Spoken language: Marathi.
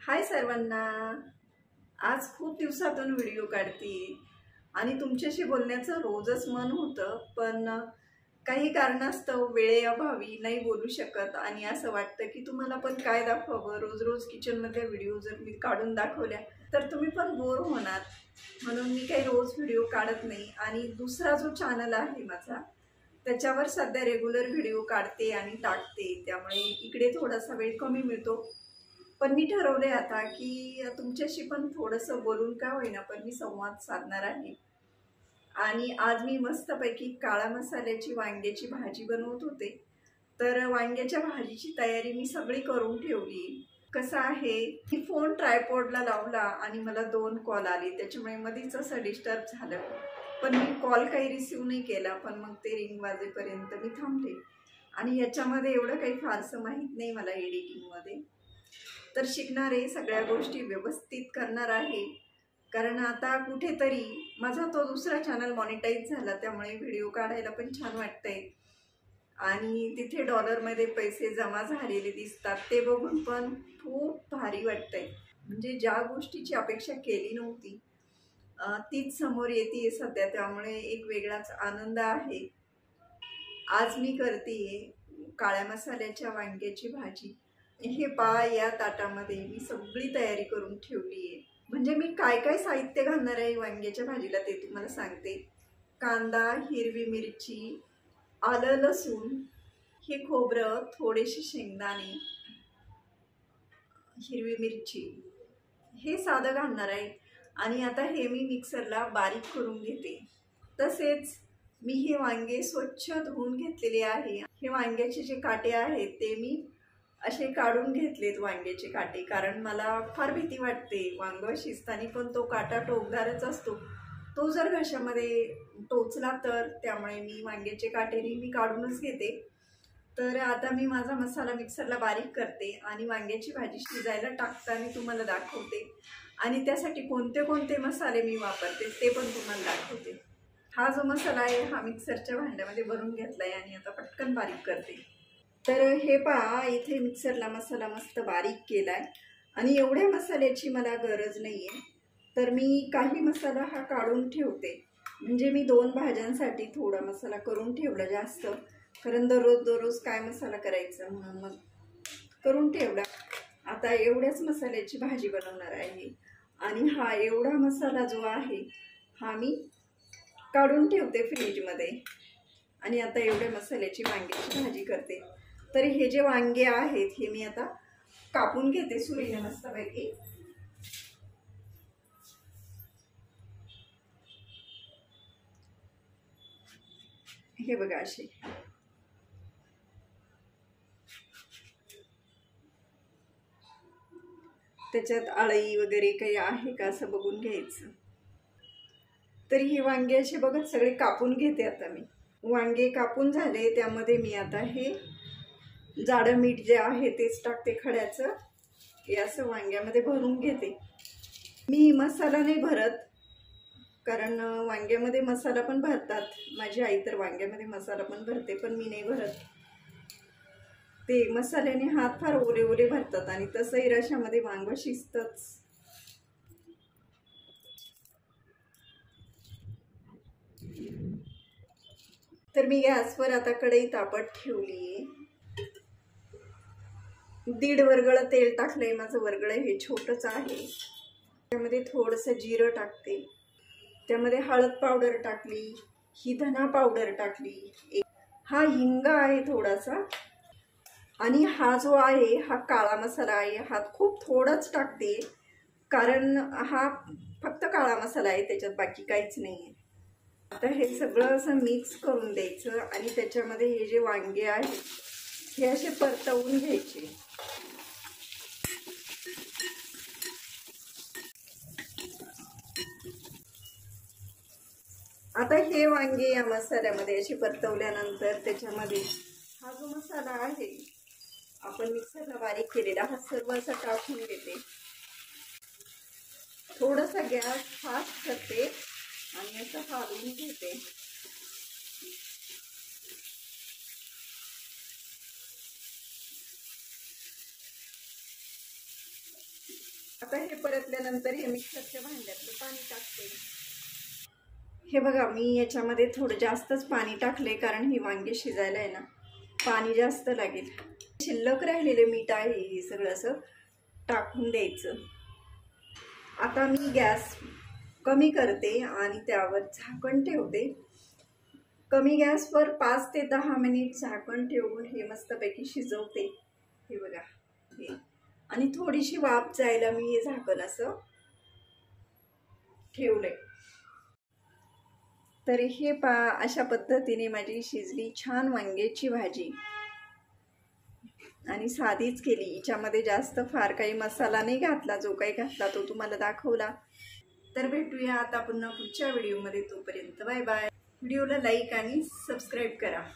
हाय सर्वांना. आज खूप दिवसातून व्हिडिओ काढते आणि तुमच्याशी बोलण्याचं रोजच मन होतं, पण काही कारणास्तव वेळेअभावी नाही बोलू शकत. आणि असं वाटतं की तुम्हाला पण काय दाखवावं. रोज रोज किचनमधल्या व्हिडिओ जर मी काढून दाखवल्या तर तुम्ही पण बोर होणार, म्हणून मी काही रोज व्हिडिओ काढत नाही. आणि दुसरा जो चॅनल आहे माझा, त्याच्यावर सध्या रेग्युलर व्हिडिओ काढते आणि टाकते, त्यामुळे इकडे थोडासा वेळ कमी मिळतो. पण मी ठरवले आता की तुमच्याशी पण थोडंसं बोलून का होईना पण मी संवाद साधणार आहे. आणि आज मी मस्तपैकी काळा मसाल्याची वांग्याची भाजी बनवत होते. तर वांग्याच्या भाजीची तयारी मी सगळी करून ठेवली. कसं आहे की फोन ट्रायपॉडला लावला आणि मला 2 कॉल आले, त्याच्यामुळे मध्येच असं डिस्टर्ब झालं. पण मी कॉल काही रिसीव्ह नाही केला, पण मग ते रिंग वाजेपर्यंत मी थांबले. आणि याच्यामध्ये एवढं काही फारसं माहीत नाही मला एडिटिंगमध्ये, तर शिकणारे सगळ्या गोष्टी व्यवस्थित करणार आहे. कारण आता कुठेतरी माझा तो दुसरा चॅनल मॉनिटाईज झाला, त्यामुळे व्हिडिओ काढायला पण छान वाटतंय. आणि तिथे डॉलरमध्ये पैसे जमा झालेले दिसतात, ते बघून पण खूप भारी वाटतंय. म्हणजे ज्या गोष्टीची अपेक्षा केली नव्हती तीच समोर येते सध्या, त्यामुळे एक वेगळाच आनंद आहे. आज मी करते काळ्या मसाल्याच्या वांग्याची भाजी. हे पहा, या ताटामध्ये मी सगळी तयारी करून ठेवली आहे. म्हणजे मी काय काय साहित्य घालणार आहे वांग्याच्या भाजीला ते तुम्हाला सांगते. कांदा, हिरवी मिरची, आलं लसूण, हे खोबरं, थोडेसे शेंगदाणे, हिरवी मिरची, हे साधं घालणार आहे. आणि आता हे मी मिक्सरला बारीक करून घेते. तसेच मी हे वांगे स्वच्छ धुवून घेतलेले आहे. हे वांग्याचे जे काटे आहेत ते मी असे काढून घेतलेत, वांग्याचे काटे, कारण मला फार भीती वाटते. वांग शिजताना पण तो काटा टोकदारच असतो, तो जर घशामध्ये टोचला तर, त्यामुळे मी वांग्याचे काटे नेहमी काढूनच घेते. तर आता मी माझा मसाला मिक्सरला बारीक करते आणि वांग्याची भाजी शिजायला टाकताना तुम्हाला दाखवते. आणि त्यासाठी कोणते कोणते मसाले मी वापरते ते पण तुम्हाला दाखवते. हा जो मसाला आहे हा मिक्सरच्या भांड्यामध्ये भरून घेतला आहे आणि आता पटकन बारीक करते. तर हे पहा, इथे मिक्सरला मसाला मस्त बारीक केला आहे. आणि एवढ्या मसाल्याची मला गरज नाही आहे, तर मी काही मसाला हा काढून ठेवते. म्हणजे मी 2 भाज्यांसाठी थोडा मसाला करून ठेवला जास्त, कारण दररोज काय मसाला करायचा म्हणून मग करून ठेवला. आता एवढ्याच मसाल्याची भाजी बनवणार आहे. आणि हा एवढा मसाला जो आहे हा मी काढून ठेवते फ्रीजमध्ये. आणि आता एवढ्या मसाल्याची वांग्याची भाजी करते. तर हे जे वांगे आहेत हे मी आता कापून घेते सुरीने मस्तपैकी. हे बघा असे. त्याच्यात आळी वगैरे काही आहे का असं बघून घ्यायचं. तरी हे वांगे असे बघत सगळे कापून घेते. आता मी वांगे कापून झाले, त्यामध्ये मी आता हे जाडं मीठ जे आहे तेच टाकते खड्याचं. हे असं वांग्यामध्ये भरून घेते. मी मसाला नाही भरत, कारण वांग्यामध्ये मसाला पण भरतात. माझी आई तर वांग्यामध्ये मसाला पण भरते, पण मी नाही भरत. ते मसाल्याने हात फार ओले ओले भरतात आणि तसंही रशामध्ये वांग शिजतच. तर मी गॅसवर आता कढई तापत ठेवली. 1.5 वरगळ तेल टाकलंय. माझं वरगळ हे छोटंच आहे. त्यामध्ये थोडंसं जिरं टाकते, त्यामध्ये हळद पावडर टाकली, ही धना पावडर टाकली, हा हिंग आहे थोडासा. आणि हा जो आहे हा काळा मसाला आहे, हा खूप थोडाच टाकते, कारण हा फक्त काळा मसाला आहे, त्याच्यात बाकी काहीच नाही आहे. आता हे सगळं असं मिक्स करून द्यायचं आणि त्याच्यामध्ये हे जे वांगे आहेत हे असे परतवून घ्यायचे. आता हे वांगे या मसाल्यामध्ये असे परतवल्यानंतर त्याच्यामध्ये हा जो मसाला आहे आपण मिक्सरला बारीक केलेला हा सर्व असा टाकून देते. थोडासा गॅस फास्ट करते आणि असं हलवून घेते. आता हे परतल्यानंतर हे मिक्सरच्या भांड्यातलं पाणी टाकते. हे बघा, मी याच्यामध्ये थोडं जास्तच पाणी टाकले, कारण ही वांगे शिजायला आहे ना पाणी जास्त लागेल. शिल्लक राहिलेले मीठ आहे हे सगळं असं टाकून द्यायचं. आता मी गॅस कमी करते आणि त्यावर झाकण ठेवते. कमी गॅसवर 5 ते 10 मिनिट झाकण ठेवून हे मस्तपैकी शिजवते. हे बघा हे, आणि थोडीशी वाफ जायला मी हे झाकण असं ठेवलंय. तर हे अशा पद्धतीने माझी शिजली छान वांग्याची भाजी, आणि साधीच केली. हिच्यामध्ये जास्त फार काही मसाला नाही घातला, जो काही घातला तो तुम्हाला दाखवला. तर भेटूया आता पुन्हा पुढच्या व्हिडिओमध्ये. तोपर्यंत बाय बाय. व्हिडिओला लाईक आणि सबस्क्राईब करा.